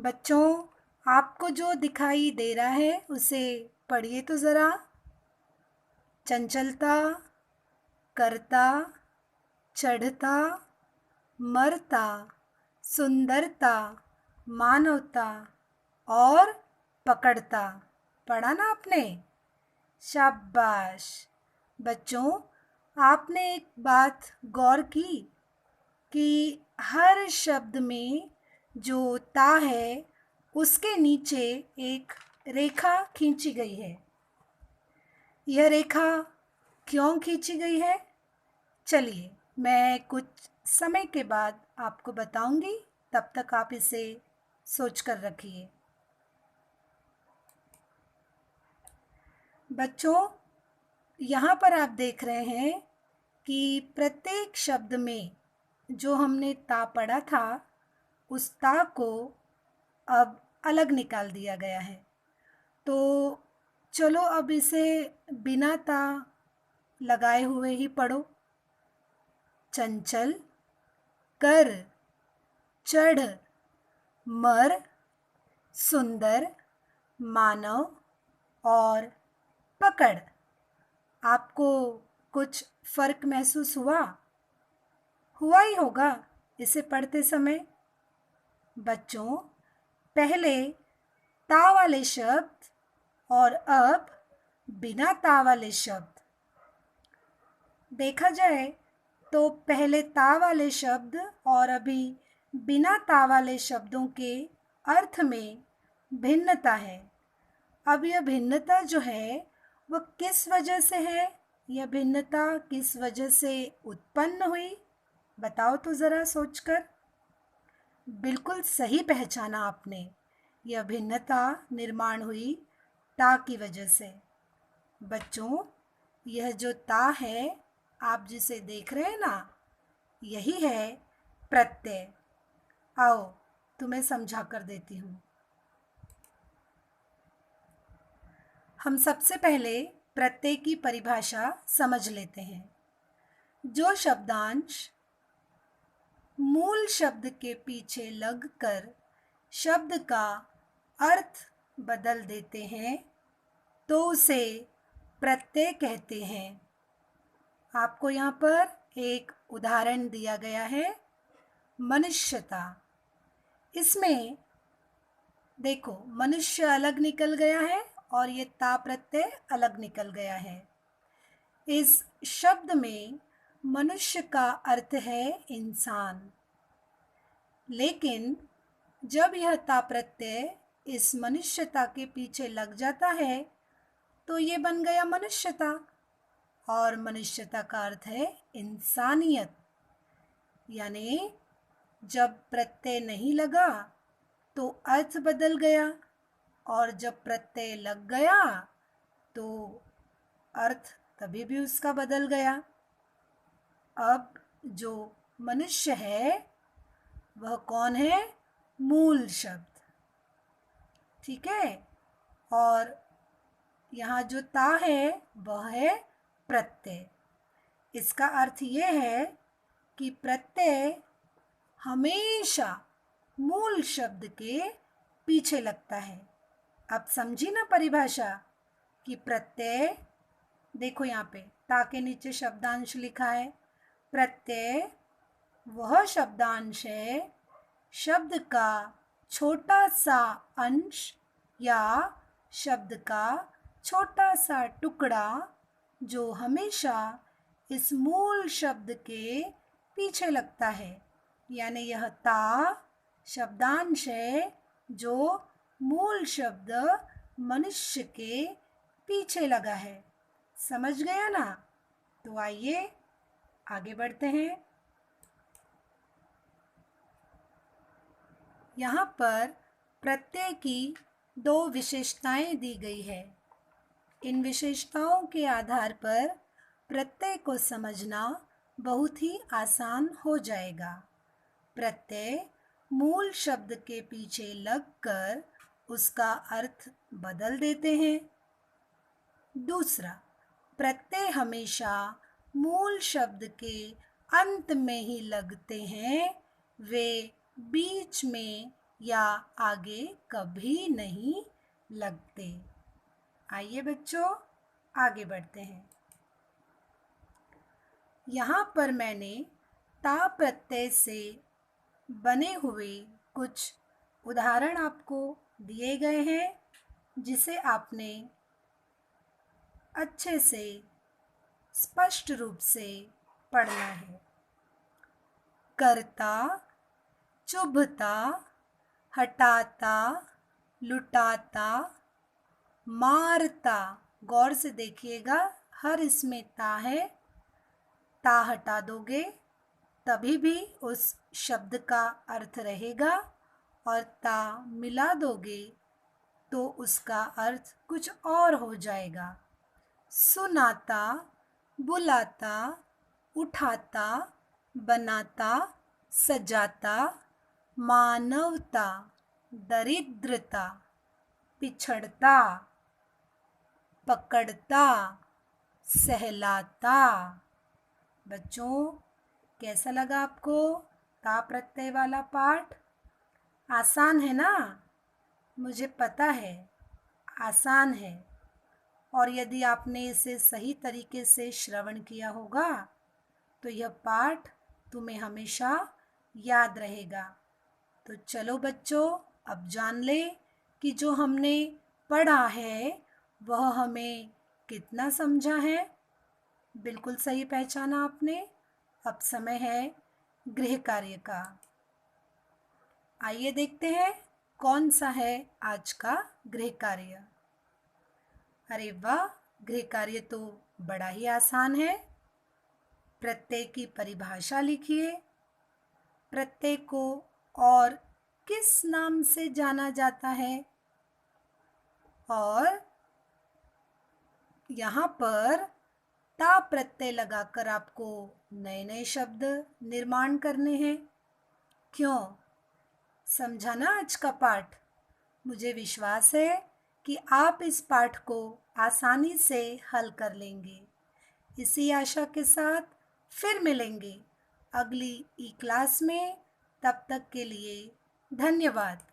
बच्चों, आपको जो दिखाई दे रहा है उसे पढ़िए तो ज़रा। चंचलता, करता, चढ़ता, मरता, सुंदरता, मानवता और पकड़ता। पढ़ा ना आपने? शाबाश। बच्चों, आपने एक बात गौर की कि हर शब्द में जो ता है उसके नीचे एक रेखा खींची गई है। यह रेखा क्यों खींची गई है? चलिए, मैं कुछ समय के बाद आपको बताऊंगी, तब तक आप इसे सोच कर रखिए। बच्चों, यहाँ पर आप देख रहे हैं कि प्रत्येक शब्द में जो हमने ता पढ़ा था, उस ता को अब अलग निकाल दिया गया है। तो चलो अब इसे बिना ता लगाए हुए ही पढ़ो। चंचल, कर, चढ़, मर, सुंदर, मानव और पकड़। आपको कुछ फर्क महसूस हुआ? हुआ ही होगा इसे पढ़ते समय। बच्चों, पहले ता वाले शब्द और अब बिना ता वाले शब्द। देखा जाए तो पहले ता वाले शब्द और अभी बिना ता वाले शब्दों के अर्थ में भिन्नता है। अब यह भिन्नता जो है वह किस वजह से है? यह भिन्नता किस वजह से उत्पन्न हुई? बताओ तो ज़रा सोचकर। बिल्कुल सही पहचाना आपने। यह भिन्नता निर्माण हुई ता की वजह से। बच्चों, यह जो ता है आप जिसे देख रहे हैं ना, यही है प्रत्यय। आओ तुम्हें समझा कर देती हूँ। हम सबसे पहले प्रत्यय की परिभाषा समझ लेते हैं। जो शब्दांश मूल शब्द के पीछे लगकर शब्द का अर्थ बदल देते हैं तो उसे प्रत्यय कहते हैं। आपको यहाँ पर एक उदाहरण दिया गया है, मनुष्यता। इसमें देखो, मनुष्य अलग निकल गया है और ये ता प्रत्यय अलग निकल गया है। इस शब्द में मनुष्य का अर्थ है इंसान, लेकिन जब यह ता प्रत्यय इस मनुष्यता के पीछे लग जाता है तो ये बन गया मनुष्यता, और मनुष्यता का अर्थ है इंसानियत। यानी जब प्रत्यय नहीं लगा तो अर्थ बदल गया, और जब प्रत्यय लग गया तो अर्थ तभी भी उसका बदल गया। अब जो मनुष्य है वह कौन है? मूल शब्द। ठीक है। और यहाँ जो ता है वह है प्रत्यय। इसका अर्थ ये है कि प्रत्यय हमेशा मूल शब्द के पीछे लगता है। अब समझी ना परिभाषा कि प्रत्यय, देखो यहाँ पे ता के नीचे शब्दांश लिखा है। प्रत्यय वह शब्दांश है, शब्द का छोटा सा अंश या शब्द का छोटा सा टुकड़ा जो हमेशा इस मूल शब्द के पीछे लगता है। यानी यह ता शब्दांश है जो मूल शब्द मनुष्य के पीछे लगा है। समझ गया ना? तो आइए आगे बढ़ते हैं। यहाँ पर प्रत्यय की दो विशेषताएं दी गई है। इन विशेषताओं के आधार पर प्रत्यय को समझना बहुत ही आसान हो जाएगा। प्रत्यय मूल शब्द के पीछे लगकर उसका अर्थ बदल देते हैं। दूसरा, प्रत्यय हमेशा मूल शब्द के अंत में ही लगते हैं। वे बीच में या आगे कभी नहीं लगते। आइए बच्चों, आगे बढ़ते हैं। यहाँ पर मैंने ता प्रत्यय से बने हुए कुछ उदाहरण आपको दिए गए हैं, जिसे आपने अच्छे से स्पष्ट रूप से पढ़ना है। करता, चुभता, हटाता, लुटाता, मारता। गौर से देखिएगा, हर इसमें ता है। ता हटा दोगे तभी भी उस शब्द का अर्थ रहेगा, और ता मिला दोगे तो उसका अर्थ कुछ और हो जाएगा। सुनाता, बुलाता, उठाता, बनाता, सजाता, मानवता, दरिद्रता, पिछड़ता, पकड़ता, सहलाता। बच्चों, कैसा लगा आपको ता प्रत्यय वाला पाठ? आसान है ना? मुझे पता है आसान है। और यदि आपने इसे सही तरीके से श्रवण किया होगा तो यह पाठ तुम्हें हमेशा याद रहेगा। तो चलो बच्चों, अब जान ले कि जो हमने पढ़ा है वह हमें कितना समझा है। बिल्कुल सही पहचाना आपने। अब समय है गृह कार्य का। आइए देखते हैं कौन सा है आज का गृह कार्य। अरे वाह, गृह कार्य तो बड़ा ही आसान है। प्रत्यय की परिभाषा लिखिए। प्रत्यय को और किस नाम से जाना जाता है? और यहाँ पर ता प्रत्यय लगाकर आपको नए नए शब्द निर्माण करने हैं। क्यों? समझा ना आज का पाठ? मुझे विश्वास है कि आप इस पाठ को आसानी से हल कर लेंगे। इसी आशा के साथ फिर मिलेंगे अगली ई क्लास में। तब तक के लिए धन्यवाद।